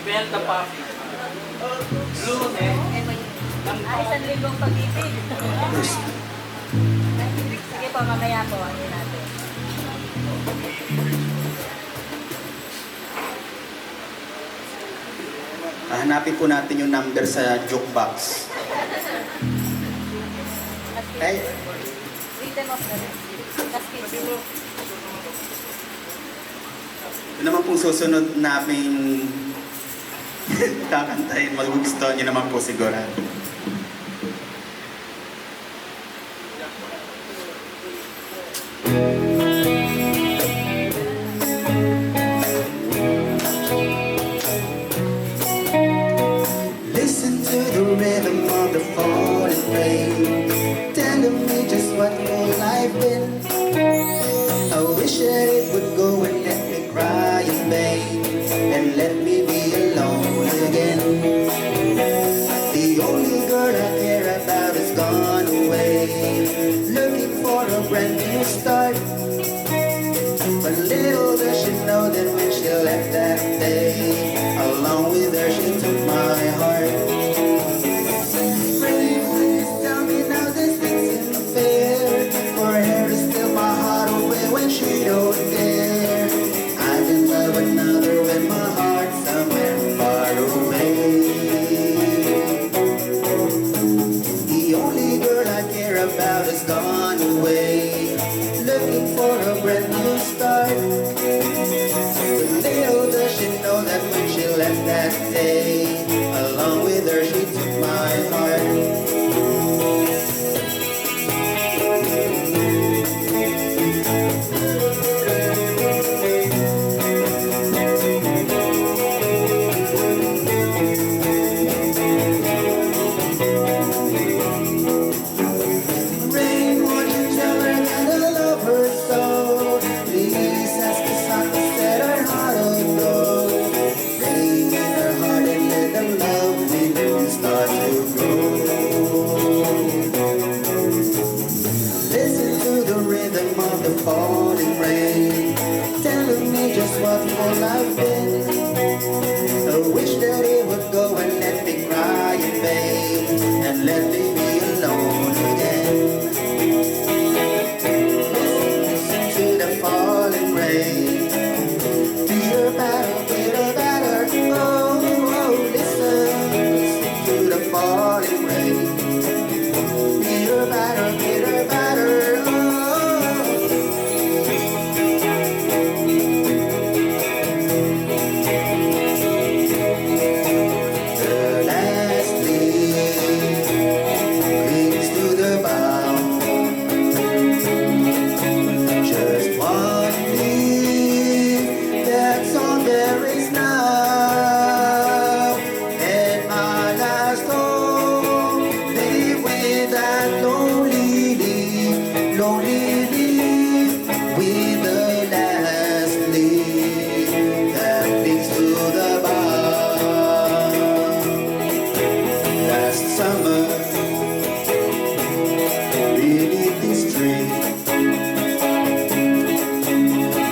Ibenta pa. Blue, eh. Ay, 1,000 pag-ibig. Sige po, mamaya po. Ano natin? Hanapin po natin yung number sa jukebox. Ay, Written off na rin. ito naman pong susunod namin kakantahin. Magugustuhan niyo naman po sigurado. Listen to the rhythm of the falling rain, telling me just what your life been. I wish that it would go and let me cry in vain, and let me be alone again. The only girl I care about is gone away, looking for a brand new start. But little does she know that when she left that day, along with her she took my heart. Please tell me now this thing isn't fair, for her to steal my heart away when she don't care. I can love another when my heart's somewhere far away. The only girl I care about is gone away, looking for a brand new start. But little does she know that when she left that day, along with her she took my heart. Rain, won't you tell her that I love her so? Please ask the sun to set her heart aglow. Rain in her heart and let the love within start to grow. Listen to the rhythm of the falling rain, telling me just what more I've been. I wish that it would go and let me cry in vain, and let me be alone again. Listen to the falling rain, bitter batter, oh, oh, listen to the falling rain, bitter batter, oh. The last leaf clings to the bough, just one leaf, that's all there is now. And my last home, leave with that lonely leaf, with the last leaf that clings to the bough. Last summer, beneath this tree,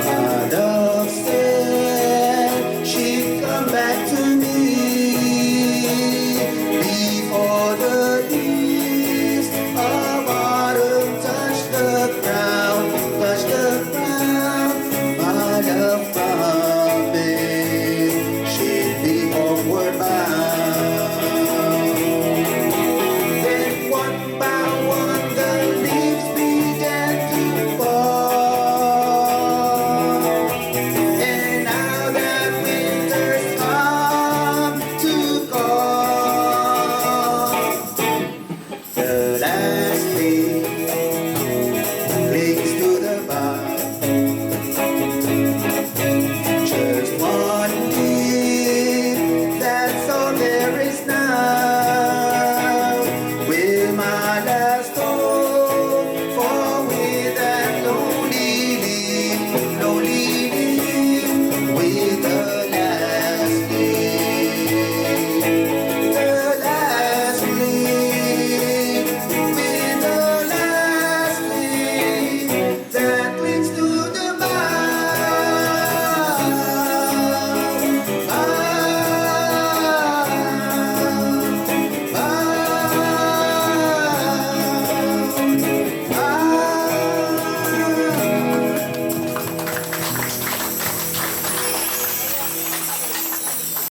my dog said she'd come back to me before the leaves of autumn touch the ground. My love